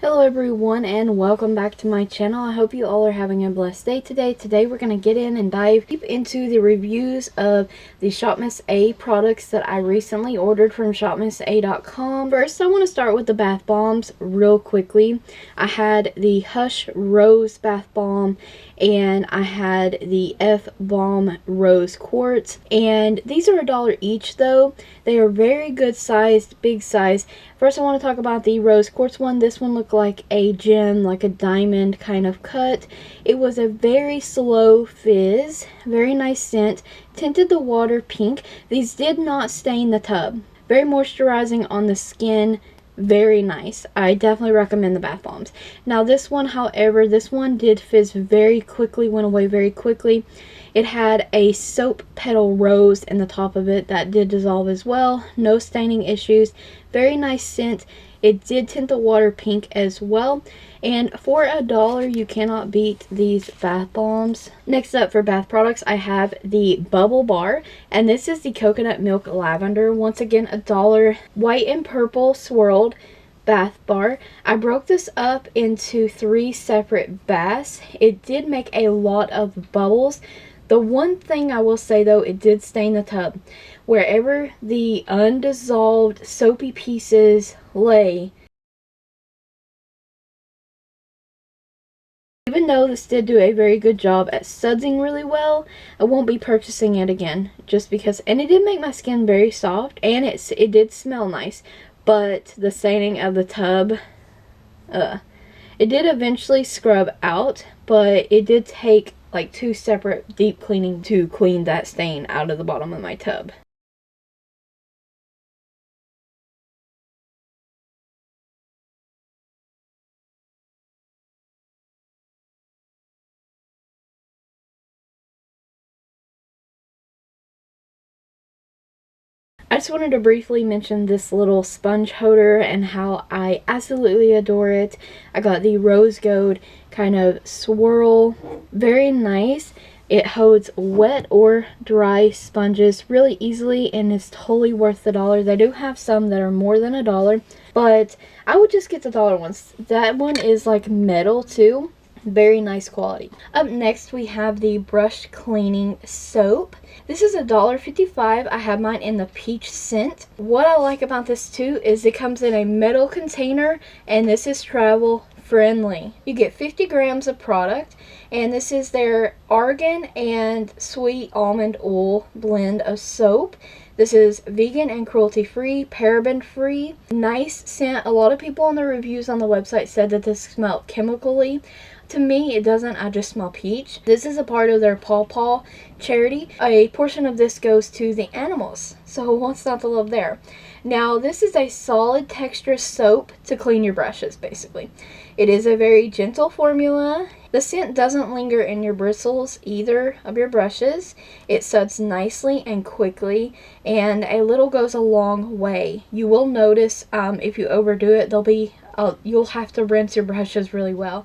Hello everyone and welcome back to my channel. I hope you all are having a blessed day today. Today we're going to get in and dive deep into the reviews of the ShopMissA products that I recently ordered from ShopMissA.com. First I want to start with the bath bombs real quickly. I had the Hush Rose Bath Bomb and I had the F Balm Rose Quartz, and these are $1 each though. They are very good sized, big size. First I want to talk about the Rose Quartz one. This one looked like a gem, like a diamond kind of cut. It was a very slow fizz, very nice scent, tinted the water pink. These did not stain the tub. Very moisturizing on the skin. Very nice. I definitely recommend the bath bombs. Now this one, however, this one did fizz very quickly, went away very quickly. It had a soap petal rose in the top of it that did dissolve as well. No staining issues. Very nice scent. It did tint the water pink as well. And for $1, you cannot beat these bath bombs. Next up for bath products, I have the Bubble Bar. And this is the Coconut Milk Lavender. Once again, $1. White and purple swirled bath bar. I broke this up into 3 separate baths. It did make a lot of bubbles. The one thing I will say though, it did stain the tub. Wherever the undissolved soapy pieces lay, even though this did do a very good job at sudsing really well, I won't be purchasing it again just because, and it did make my skin very soft and it did smell nice, but the staining of the tub, it did eventually scrub out, but it did take like 2 separate deep cleaning to clean that stain out of the bottom of my tub. I just wanted to briefly mention this little sponge holder and how I absolutely adore it. I got the rose gold kind of swirl. Very nice. It holds wet or dry sponges really easily and is totally worth the $1. They do have some that are more than $1, but I would just get the $1 ones. That one is like metal too. Very nice quality. Up next we have the brush cleaning soap. This is $1.55. I have mine in the peach scent. What I like about this too is it comes in a metal container and this is travel friendly. You get 50 grams of product and this is their argan and sweet almond oil blend of soap. This is vegan and cruelty free, paraben free. Nice scent. A lot of people on the reviews on the website said that this smelled chemically. To me, it doesn't. I just smell peach. This is a part of their Pawpaw charity. A portion of this goes to the animals. So what's not to love there? Now, this is a solid texture soap to clean your brushes, basically. It is a very gentle formula. The scent doesn't linger in your bristles either of your brushes. It suds nicely and quickly, and a little goes a long way. You will notice if you overdo it, you'll have to rinse your brushes really well.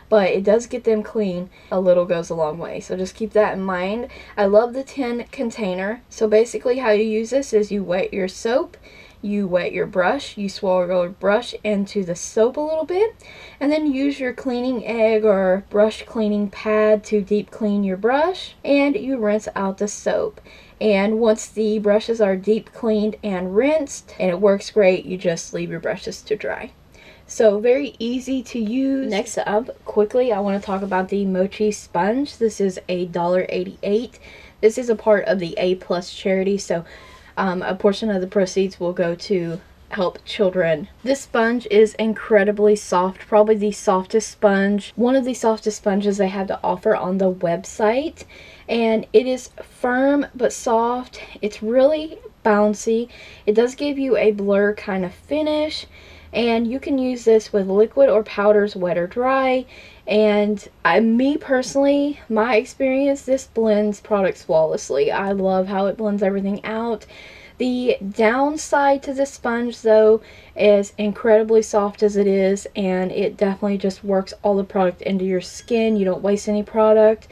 But it does get them clean. A little goes a long way, so just keep that in mind. I love the tin container. So basically how you use this is you wet your soap, you wet your brush, you swirl your brush into the soap a little bit, and then use your cleaning egg or brush cleaning pad to deep clean your brush, and you rinse out the soap. And once the brushes are deep cleaned and rinsed, and it works great, you just leave your brushes to dry. So very easy to use. Next up, quickly, I want to talk about the Moche Sponge. This is $1.88. This is a part of the A+ charity, so a portion of the proceeds will go to help children. This sponge is incredibly soft, probably the softest sponge, one of the softest sponges they have to offer on the website. And it is firm but soft. It's really bouncy. It does give you a blur kind of finish. And you can use this with liquid or powders, wet or dry. And me personally, my experience, this blends products flawlessly. I love how it blends everything out. The downside to this sponge though is incredibly soft as it is, and it definitely just works all the product into your skin. You don't waste any product.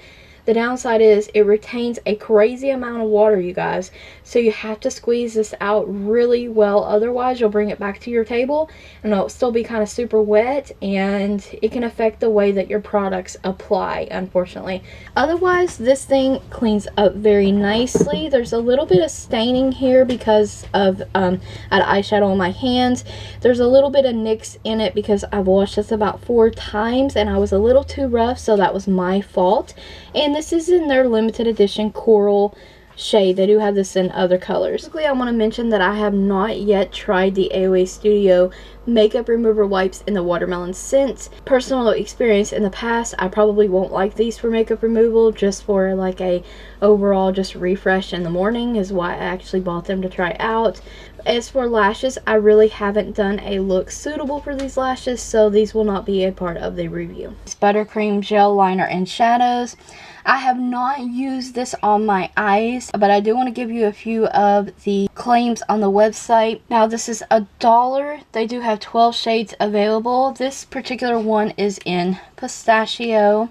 The downside is it retains a crazy amount of water, you guys. So you have to squeeze this out really well. Otherwise, you'll bring it back to your table and it'll still be kind of super wet, and it can affect the way that your products apply, unfortunately. Otherwise, this thing cleans up very nicely. There's a little bit of staining here because of I had eyeshadow on my hands. There's a little bit of nicks in it because I've washed this about 4 times and I was a little too rough, so that was my fault. And this is in their limited edition coral shade. They do have this in other colors. Quickly, I want to mention that I have not yet tried the AOA Studio makeup remover wipes in the watermelon scent. Personal experience in the past, I probably won't like these for makeup removal, just for like a overall just refresh in the morning is why I actually bought them to try out. As for lashes, I really haven't done a look suitable for these lashes, so these will not be a part of the review. Buttercream gel liner and shadows. I have not used this on my eyes, but I do want to give you a few of the claims on the website. Now, this is $1. They do have 12 shades available. This particular one is in pistachio.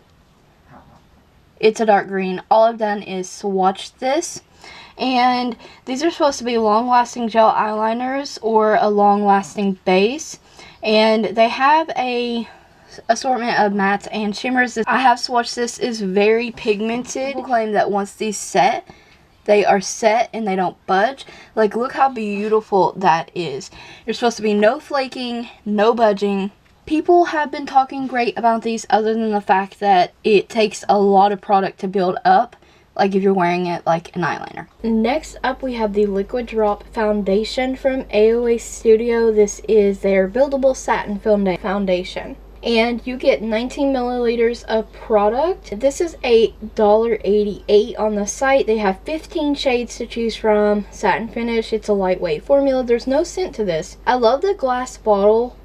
It's a dark green. All I've done is swatch this. And these are supposed to be long-lasting gel eyeliners or a long-lasting base. And they have a assortment of mattes and shimmers. I have swatched this. Is very pigmented. People claim that once these set, they are set and they don't budge. Like, look how beautiful that is. There's supposed to be no flaking, no budging. People have been talking great about these, other than the fact that it takes a lot of product to build up, like if you're wearing it like an eyeliner. Next up, we have the Liquid Drop Foundation from AOA Studio. This is their buildable satin foundation. And you get 19 milliliters of product. This is $1.88 on the site. They have 15 shades to choose from. Satin finish. It's a lightweight formula. There's no scent to this. I love the glass bottle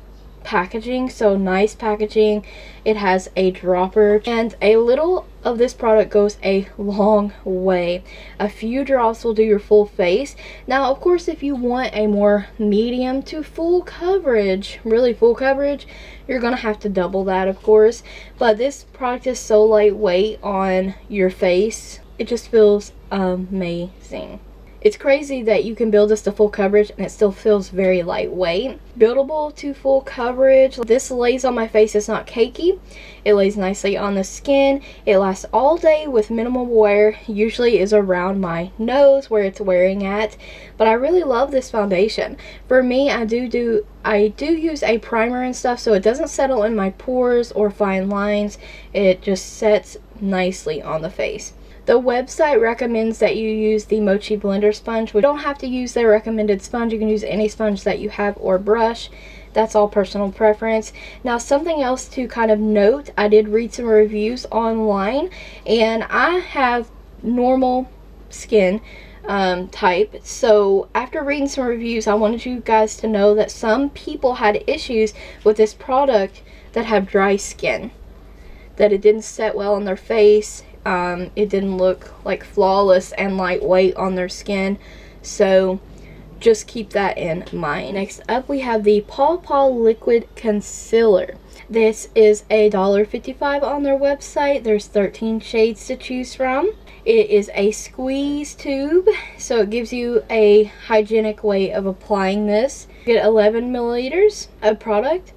packaging, so nice packaging. It has a dropper, and a little of this product goes a long way. A few drops will do your full face. Now, of course, if you want a more medium to full coverage, really full coverage, you're gonna have to double that, of course. But this product is so lightweight on your face, it just feels amazing. It's crazy that you can build this to full coverage and it still feels very lightweight. Buildable to full coverage. This lays on my face. It's not cakey. It lays nicely on the skin. It lasts all day with minimal wear. Usually is around my nose where it's wearing at. But I really love this foundation. For me, I do use a primer and stuff, so it doesn't settle in my pores or fine lines. It just sets nicely on the face. The website recommends that you use the Moche blender sponge. You don't have to use their recommended sponge. You can use any sponge that you have or brush. That's all personal preference. Now, something else to kind of note, I did read some reviews online, and I have normal skin type. So after reading some reviews, I wanted you guys to know that some people had issues with this product that have dry skin, that it didn't set well on their face. It didn't look like flawless and lightweight on their skin, so just keep that in mind. Next up, we have the Pawpaw Liquid Concealer. This is $1.55 on their website. There's 13 shades to choose from. It is a squeeze tube, so it gives you a hygienic way of applying this. You get 11 milliliters of product.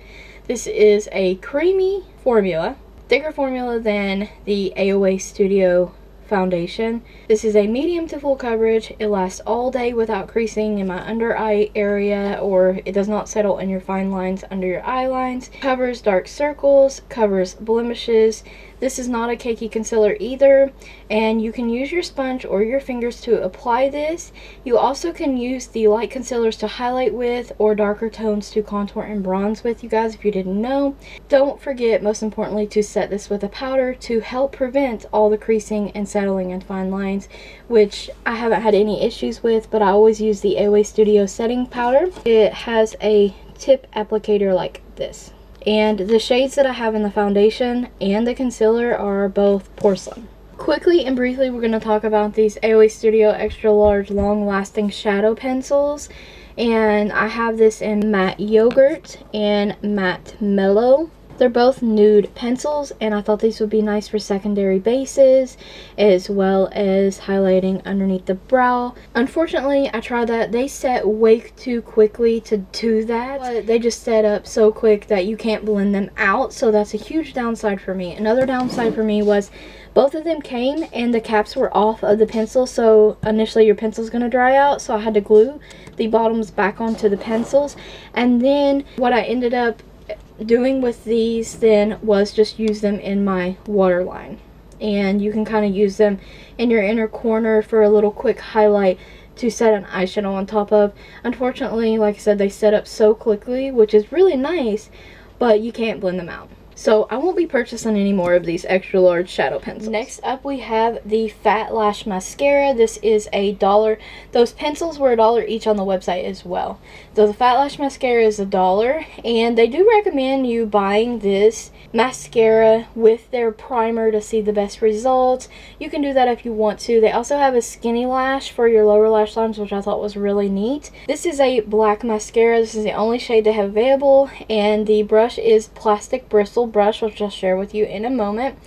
This is a creamy formula. Thicker formula than the AOA Studio foundation. This is a medium to full coverage. It lasts all day without creasing in my under eye area, or it does not settle in your fine lines under your eye lines. Covers dark circles, covers blemishes. This is not a cakey concealer either, and you can use your sponge or your fingers to apply this. You also can use the light concealers to highlight with, or darker tones to contour and bronze with, you guys, if you didn't know. Don't forget, most importantly, to set this with a powder to help prevent all the creasing and settling in fine lines, which I haven't had any issues with, but I always use the AOA Studio setting powder. It has a tip applicator like this. And the shades that I have in the foundation and the concealer are both porcelain. Quickly and briefly, we're going to talk about these AOA Studio Extra Large Long Lasting Shadow Pencils. And I have this in Matte Yogurt and Matte Mellow. They're both nude pencils, and I thought these would be nice for secondary bases as well as highlighting underneath the brow. Unfortunately, I tried that. They set way too quickly to do that. But they just set up so quick that you can't blend them out, so that's a huge downside for me. Another downside for me was both of them came and the caps were off of the pencil, so initially your pencil's going to dry out, so I had to glue the bottoms back onto the pencils. And then what I ended up doing with these then was just use them in my waterline, and you can kind of use them in your inner corner for a little quick highlight to set an eyeshadow on top of. Unfortunately, like I said, they set up so quickly, which is really nice, but you can't blend them out. So I won't be purchasing any more of these extra large shadow pencils. Next up we have the Fat Lash Mascara. This is $1. Those pencils were $1 each on the website as well. So the Fat Lash Mascara is $1, and they do recommend you buying this mascara with their primer to see the best results. You can do that if you want to. They also have a skinny lash for your lower lash lines, which I thought was really neat. This is a black mascara. This is the only shade they have available, and the brush is plastic bristle brush, which I'll share with you in a moment.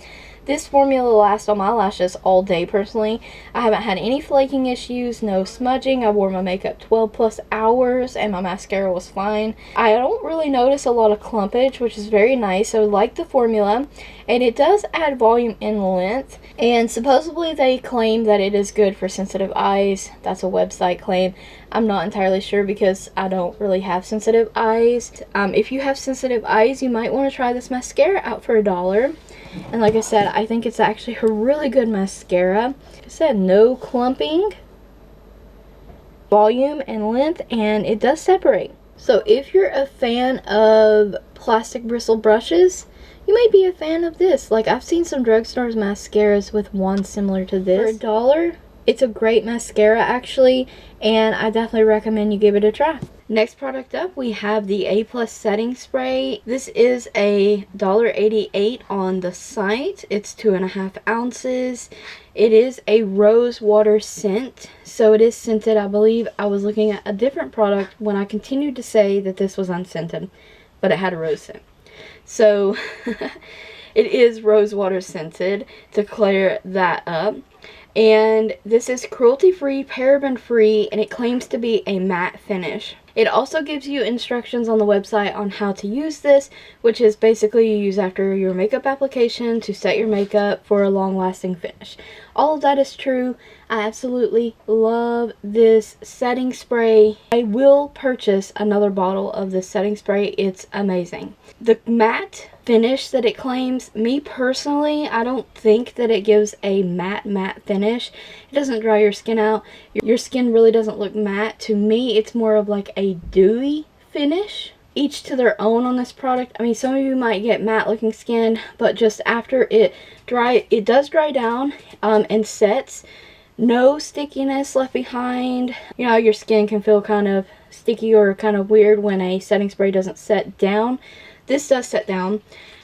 This formula lasts on my lashes all day personally. I haven't had any flaking issues, no smudging. I wore my makeup 12 plus hours and my mascara was fine. I don't really notice a lot of clumpage, which is very nice. I like the formula, and it does add volume and length, and supposedly they claim that it is good for sensitive eyes. That's a website claim. I'm not entirely sure because I don't really have sensitive eyes. If you have sensitive eyes, you might want to try this mascara out for $1. And like I said, I think it's actually a really good mascara. Like I said, no clumping, volume and length, and it does separate. So if you're a fan of plastic bristle brushes, you may be a fan of this. Like, I've seen some drugstores mascaras with wands similar to this. For $1, it's a great mascara actually, and I definitely recommend you give it a try. Next product up, we have the A+ setting spray. This is a $1.88 on the site. It's 2.5 ounces. It is a rose water scent, so it is scented. I believe I was looking at a different product when I continued to say that this was unscented, but it had a rose scent. So it is rose water scented, to clear that up. And this is cruelty-free, paraben-free, and it claims to be a matte finish. It also gives you instructions on the website on how to use this, which is basically you use after your makeup application to set your makeup for a long-lasting finish. All of that is true. I absolutely love this setting spray. I will purchase another bottle of this setting spray. It's amazing. The matte finish that it claims, me personally, I don't think that it gives a matte finish. It doesn't dry your skin out. Your skin really doesn't look matte. To me, it's more of like a dewy finish. Each to their own on this product. I mean, some of you might get matte looking skin, but just after it does dry down and sets. No stickiness left behind. You know, your skin can feel kind of sticky or kind of weird when a setting spray doesn't set down. This does set down.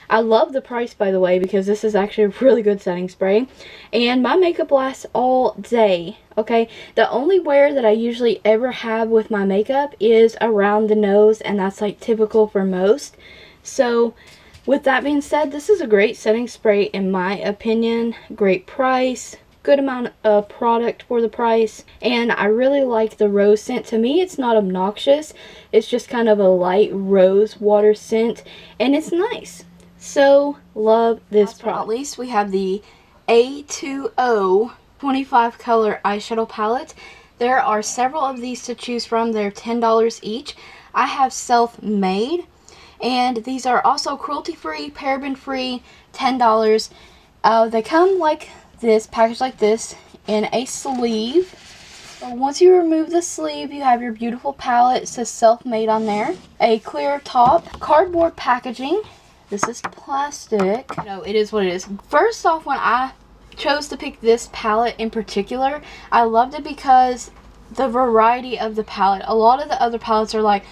I love the price, by the way, because this is actually a really good setting spray. And my makeup lasts all day, okay? The only wear that I usually ever have with my makeup is around the nose, and that's like typical for most. So with that being said, this is a great setting spray in my opinion. Great price. Good amount of product for the price, and I really like the rose scent. To me, it's not obnoxious. It's just kind of a light rose water scent, and it's nice. So love this product. Last but not least, we have the A2O 25 color eyeshadow palette. There are several of these to choose from. They're $10 each. I have self-made, and these are also cruelty-free, paraben-free, $10. They come like this, packaged like this, in a sleeve. So once you remove the sleeve, you have your beautiful palette. It says self-made on there. A clear top, cardboard packaging. This is plastic. No, it is what it is. First off, when I chose to pick this palette in particular, I loved it because the variety of the palette. A lot of the other palettes are like,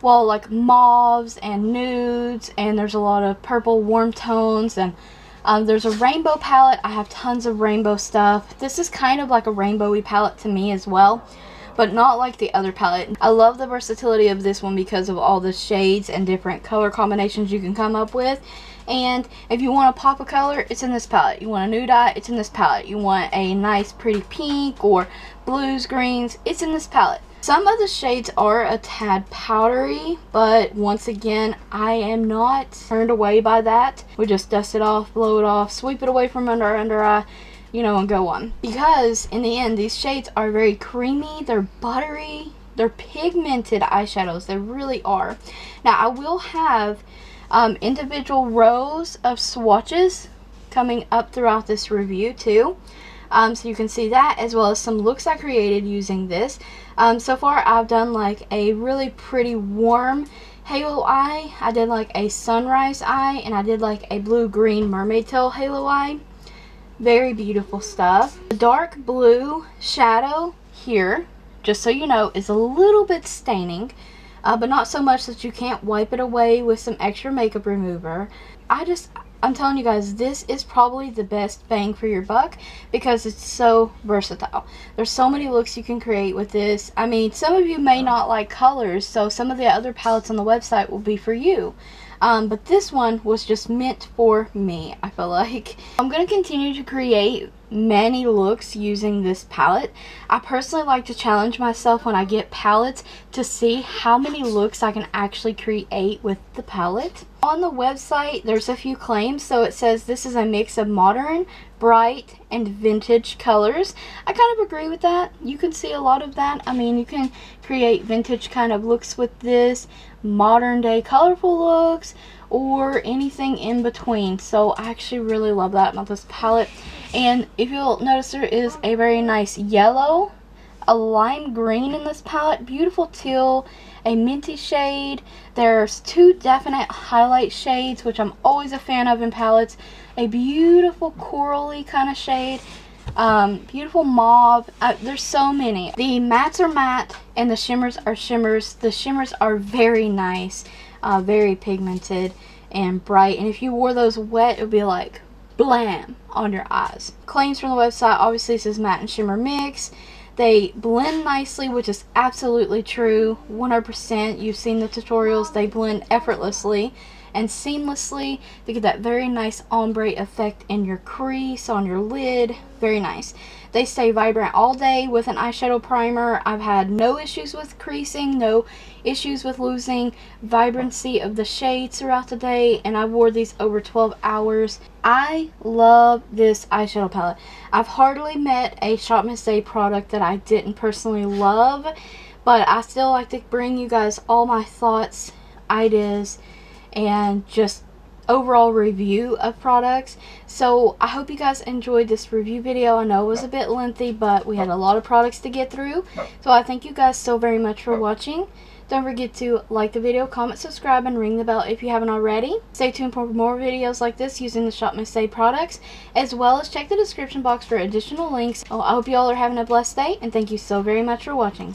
well, like mauves and nudes, and there's a lot of purple warm tones, and there's a rainbow palette. I have tons of rainbow stuff. This is kind of like a rainbowy palette to me as well. but not like the other palette. I love the versatility of this one because of all the shades and different color combinations you can come up with. And if you want to pop a color, it's in this palette. You want a nude eye, it's in this palette. You want a nice pretty pink or blues, greens, it's in this palette. Some of the shades are a tad powdery, but once again, I am not turned away by that. We just dust it off, blow it off, sweep it away from under our under eye, you know, and go on. Because in the end, these shades are very creamy, they're buttery, they're pigmented eyeshadows, they really are. Now, I will have individual rows of swatches coming up throughout this review too. So you can see that, as well as some looks I created using this. So far I've done like a really pretty warm halo eye, I did like a sunrise eye, and I did like a blue-green mermaid tail halo eye. Very beautiful stuff. The dark blue shadow here, just so you know, is a little bit staining, but not so much that you can't wipe it away with some extra makeup remover. I'm telling you guys, this is probably the best bang for your buck because it's so versatile. There's so many looks you can create with this. I mean, some of you may not like colors, so some of the other palettes on the website will be for you. But this one was just meant for me, I feel like. I'm going to continue to create many looks using this palette. I personally like to challenge myself when I get palettes to see how many looks I can actually create with the palette. On the website, there's a few claims. So it says this is a mix of modern, bright, and vintage colors. I kind of agree with that. You can see a lot of that. I mean, you can create vintage kind of looks with this, modern day colorful looks, or anything in between. So I actually really love that about this palette. And if you'll notice, there is a very nice yellow, a lime green in this palette, beautiful teal, a minty shade. There's two definite highlight shades, which I'm always a fan of in palettes. A beautiful corally kind of shade, beautiful mauve. There's so many. The mattes are matte and the shimmers are shimmers. The shimmers are very nice, very pigmented and bright, and if you wore those wet, it would be like blam on your eyes. Claims from the website obviously says matte and shimmer mix. They blend nicely, which is absolutely true, 100%. You've seen the tutorials. They blend effortlessly and seamlessly to get that very nice ombre effect in your crease, on your lid. Very nice. They stay vibrant all day with an eyeshadow primer. I've had no issues with creasing, no issues with losing vibrancy of the shades throughout the day, and I wore these over 12 hours. I love this eyeshadow palette. I've hardly met a ShopMissA product that I didn't personally love, but I still like to bring you guys all my thoughts, ideas, and just overall review of products. So I hope you guys enjoyed this review video. I know it was a bit lengthy, but we had a lot of products to get through. So I thank you guys so very much for watching. Don't forget to like the video, comment, subscribe, and ring the bell if you haven't already. Stay tuned for more videos like this using the ShopMissA products, as well as check the description box for additional links. I hope you all are having a blessed day, and thank you so very much for watching.